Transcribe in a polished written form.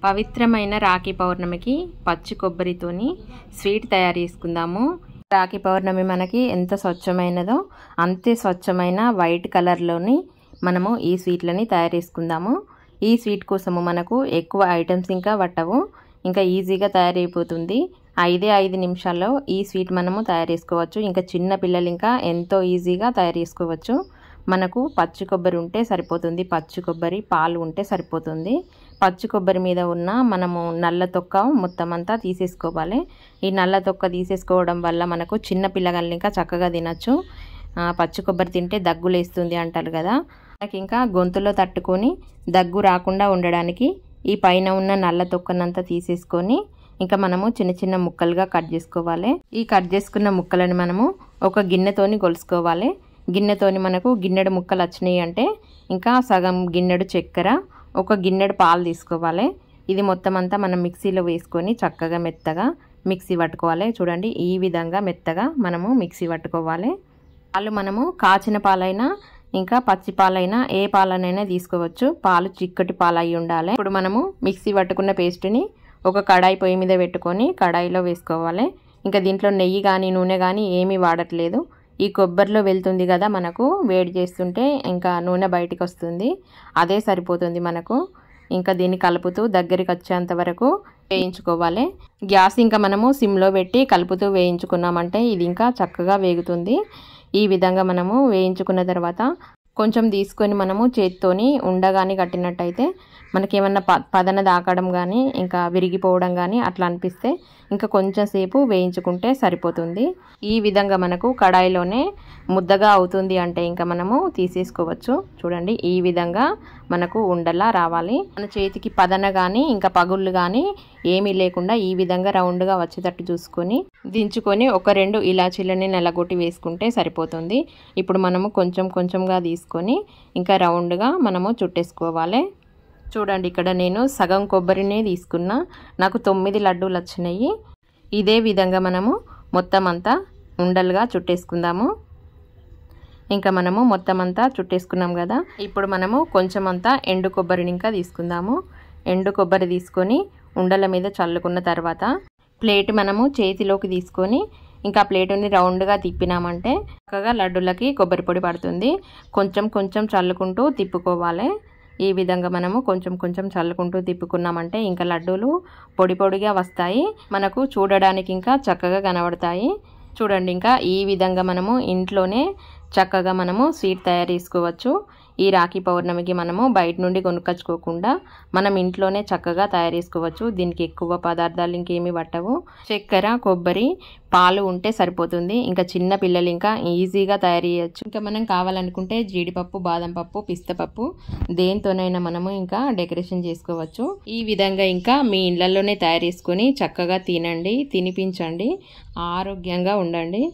పవిత్రమైన రాఖీ పౌర్ణమికి పచ్చి కొబ్బరితోని స్వీట్ తయారు చేసుకుందాము. రాఖీ పౌర్ణమి మనకి ఎంత స్వచ్ఛమైనదో అంతే స్వచ్ఛమైన వైట్ కలర్లోని మనము ఈ స్వీట్లని తయారు చేసుకుందాము. ఈ స్వీట్ కోసము మనకు ఎక్కువ ఐటమ్స్ ఇంకా పట్టవు, ఇంకా ఈజీగా తయారైపోతుంది. 5 నిమిషాల్లో ఈ స్వీట్ మనము తయారు చేసుకోవచ్చు. ఇంకా చిన్న పిల్లలు ఇంకా ఎంతో ఈజీగా తయారు చేసుకోవచ్చు. మనకు పచ్చి కొబ్బరి ఉంటే సరిపోతుంది, పచ్చి కొబ్బరి పాలు ఉంటే సరిపోతుంది. పచ్చి కొబ్బరి మీద ఉన్న మనము నల్ల తొక్క మొత్తం అంతా తీసేసుకోవాలి. ఈ నల్ల తొక్క తీసేసుకోవడం వల్ల మనకు చిన్న పిల్లగాళ్ళు ఇంకా చక్కగా తినచ్చు. పచ్చి కొబ్బరి తింటే దగ్గు లేస్తుంది అంటారు కదా, మనకి ఇంకా గొంతులో తట్టుకొని దగ్గు రాకుండా ఉండడానికి ఈ పైన ఉన్న నల్ల తొక్కనంతా తీసేసుకొని ఇంకా మనము చిన్న చిన్న ముక్కలుగా కట్ చేసుకోవాలి. ఈ కట్ చేసుకున్న ముక్కలను మనము ఒక గిన్నెతోని కొలుసుకోవాలి. గిన్నెతోని మనకు గిన్నెడు ముక్కలు వచ్చినాయి అంటే ఇంకా సగం గిన్నెడు చక్కెర, ఒక గిన్నెడు పాలు తీసుకోవాలి. ఇది మొత్తం అంతా మనం మిక్సీలో వేసుకొని చక్కగా మెత్తగా మిక్సీ పట్టుకోవాలి. చూడండి, ఈ విధంగా మెత్తగా మనము మిక్సీ పట్టుకోవాలి. పాలు మనము కాచిన పాలైనా ఇంకా పచ్చి పాలైనా ఏ పాలనైనా తీసుకోవచ్చు. పాలు చిక్కటి పాలు అయి ఉండాలి. ఇప్పుడు మనము మిక్సీ పట్టుకున్న పేస్ట్ని ఒక కడాయి పొయ్యి మీద పెట్టుకొని కడాయిలో వేసుకోవాలి. ఇంకా దీంట్లో నెయ్యి కానీ నూనె కానీ ఏమీ వాడట్లేదు. ఈ కొబ్బరిలో వెళ్తుంది కదా, మనకు వేడి చేస్తుంటే ఇంకా నూనె బయటికి వస్తుంది, అదే సరిపోతుంది మనకు. ఇంకా దీన్ని కలుపుతూ దగ్గరికి వచ్చేంత వరకు వేయించుకోవాలి. గ్యాస్ ఇంకా మనము సిమ్లో పెట్టి కలుపుతూ వేయించుకున్నామంటే ఇది ఇంకా చక్కగా వేగుతుంది. ఈ విధంగా మనము వేయించుకున్న తర్వాత కొంచెం తీసుకొని మనము చేత్తోని ఉండగాని కట్టినట్టయితే మనకేమన్నా పదన దాకడం కానీ ఇంకా విరిగిపోవడం కానీ అట్లా అనిపిస్తే ఇంకా కొంచెం సేపు వేయించుకుంటే సరిపోతుంది. ఈ విధంగా మనకు కడాయిలోనే ముద్దగా అవుతుంది అంటే ఇంకా మనము తీసేసుకోవచ్చు. చూడండి, ఈ విధంగా మనకు ఉండలా రావాలి. మన చేతికి పదన కానీ ఇంకా పగుళ్ళు కానీ ఏమీ లేకుండా ఈ విధంగా రౌండ్గా వచ్చేటట్టు చూసుకొని దించుకొని ఒక 2 ఇలాచీలని నల్లగొట్టి వేసుకుంటే సరిపోతుంది. ఇప్పుడు మనము కొంచెం కొంచెంగా తీసుకొని ఇంకా రౌండ్గా మనము చుట్టేసుకోవాలి. చూడండి, ఇక్కడ నేను సగం కొబ్బరినే తీసుకున్నా, నాకు 9 లడ్డూలు వచ్చినాయి. ఇదే విధంగా మనము మొత్తం అంతా ఉండలుగా చుట్టేసుకుందాము. ఇంకా మనము మొత్తం అంతా చుట్టేసుకున్నాం కదా, ఇప్పుడు మనము కొంచెం అంతా ఎండు కొబ్బరిని ఇంకా తీసుకుందాము. ఎండు కొబ్బరి తీసుకొని ఉండల మీద చల్లుకున్న తర్వాత ప్లేట్ మనము చేతిలోకి తీసుకొని ఇంకా ప్లేటుని రౌండ్గా తిప్పినామంటే చక్కగా లడ్డూలకి కొబ్బరి పొడి పడుతుంది. కొంచెం కొంచెం చల్లుకుంటూ తిప్పుకోవాలి. ఈ విధంగా మనము కొంచెం కొంచెం చల్లుకుంటూ తిప్పుకున్నామంటే ఇంకా లడ్డూలు పొడి పొడిగా వస్తాయి, మనకు చూడడానికి ఇంకా చక్కగా కనబడతాయి. చూడండి, ఇంకా ఈ విధంగా మనము ఇంట్లోనే చక్కగా మనము స్వీట్ తయారు చేసుకోవచ్చు. ఈ రాఖీ పౌర్ణమికి మనము బయట నుండి కొనుక్కొచ్చుకోకుండా మనం ఇంట్లోనే చక్కగా తయారు చేసుకోవచ్చు. దీనికి ఎక్కువ పదార్థాలు ఇంకేమీ పట్టవు. చక్కెర, కొబ్బరి, పాలు ఉంటే సరిపోతుంది. ఇంకా చిన్న పిల్లలు ఇంకా ఈజీగా తయారు చేయొచ్చు. ఇంకా మనం కావాలనుకుంటే జీడిపప్పు, బాదం పప్పు, పిస్తపప్పు దేనితోనైనా మనము ఇంకా డెకరేషన్ చేసుకోవచ్చు. ఈ విధంగా ఇంకా మీ ఇళ్లలోనే తయారు చేసుకొని చక్కగా తినండి, తినిపించండి, ఆరోగ్యంగా ఉండండి.